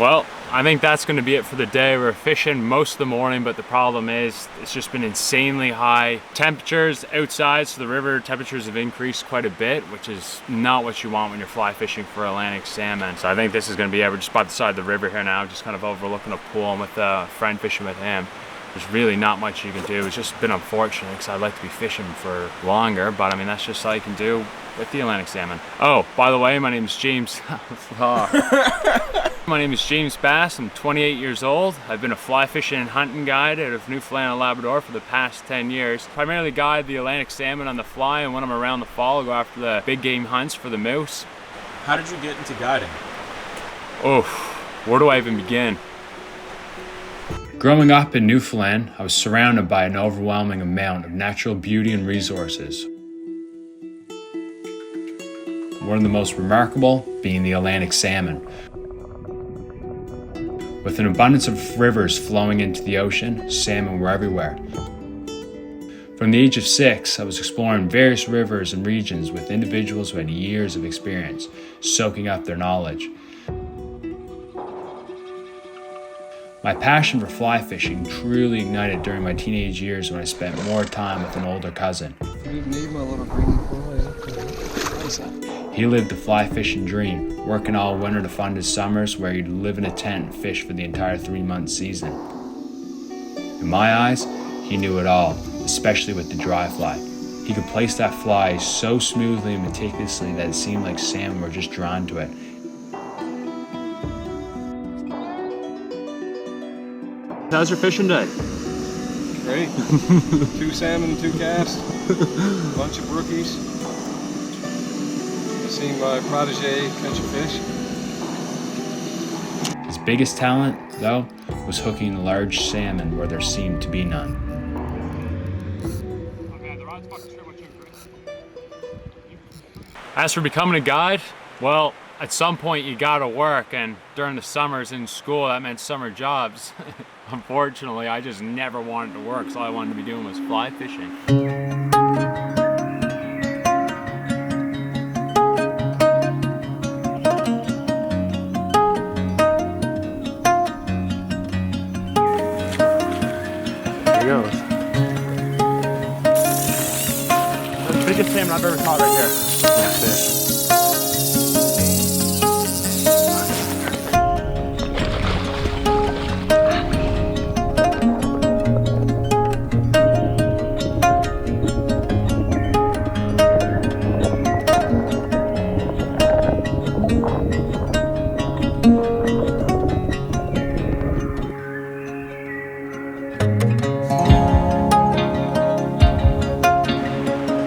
Well, I think that's going to be it for the day. We're fishing most of the morning, but the problem is it's just been insanely high temperatures outside, so the river temperatures have increased quite a bit, which is not what you want when you're fly fishing for Atlantic salmon. So I think this is going to be it. We're just by the side of the river here now, just kind of overlooking a pool, and with a friend fishing with him. There's really not much you can do. It's just been unfortunate because I'd like to be fishing for longer, but I mean, that's just all you can do with the Atlantic salmon. Oh, by the way, my name is James. My name is James Bass. I'm 28 years old. I've been a fly fishing and hunting guide out of Newfoundland and Labrador for the past 10 years. Primarily guide the Atlantic salmon on the fly, and when I'm around the fall, I'll go after the big game hunts for the moose. How did you get into guiding? Oh, where do I even begin? Growing up in Newfoundland, I was surrounded by an overwhelming amount of natural beauty and resources. One of the most remarkable being the Atlantic salmon. With an abundance of rivers flowing into the ocean, salmon were everywhere. From the age of 6, I was exploring various rivers and regions with individuals who had years of experience, soaking up their knowledge. My passion for fly fishing truly ignited during my teenage years when I spent more time with an older cousin. He lived the fly fishing dream, working all winter to fund his summers where he'd live in a tent and fish for the entire 3-month season. In my eyes, he knew it all, especially with the dry fly. He could place that fly so smoothly and meticulously that it seemed like salmon were just drawn to it. How's your fishing day? Great. 2 salmon, 2 casts, a bunch of brookies. I've seen my protege catch a fish. His biggest talent, though, was hooking large salmon where there seemed to be none. As for becoming a guide, well, at some point you gotta work, and during the summers in school that meant summer jobs. Unfortunately, I just never wanted to work, so all I wanted to be doing was fly fishing. There he goes. That's the biggest salmon I've ever caught right here. That's it.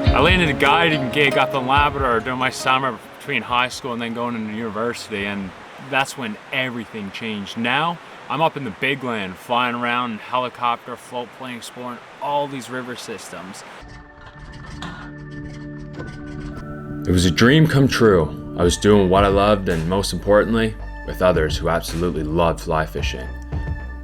I landed a guiding gig up in Labrador during my summer between high school and then going into university, and that's when everything changed. Now, I'm up in the big land, flying around in helicopter, float plane, exploring all these river systems. It was a dream come true. I was doing what I loved, and most importantly, with others who absolutely loved fly fishing.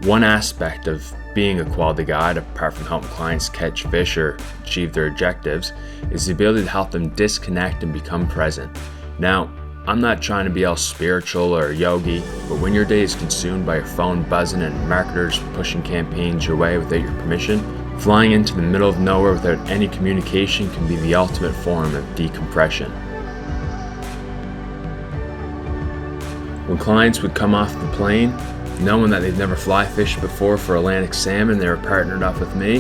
One aspect of being a quality guide, apart from helping clients catch fish or achieve their objectives, is the ability to help them disconnect and become present. Now, I'm not trying to be all spiritual or yogi, but when your day is consumed by your phone buzzing and marketers pushing campaigns your way without your permission, flying into the middle of nowhere without any communication can be the ultimate form of decompression. When clients would come off the plane, knowing that they'd never fly fished before for Atlantic salmon, they were partnered up with me.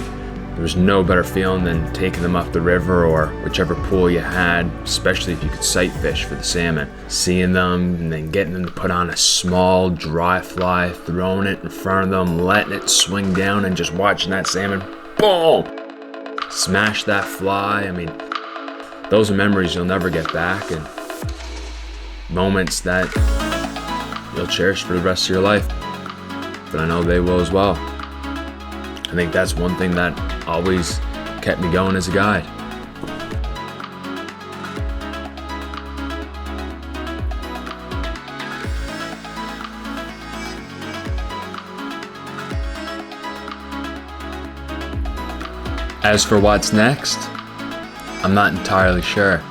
There was no better feeling than taking them up the river or whichever pool you had, especially if you could sight fish for the salmon. Seeing them and then getting them to put on a small dry fly, throwing it in front of them, letting it swing down and just watching that salmon, boom, smash that fly. I mean, those are memories you'll never get back, and moments that you'll cherish for the rest of your life. But I know they will as well. I think that's one thing that always kept me going as a guide. As for what's next, I'm not entirely sure.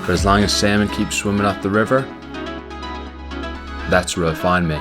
But as long as salmon keep swimming up the river, that's where they'll find me.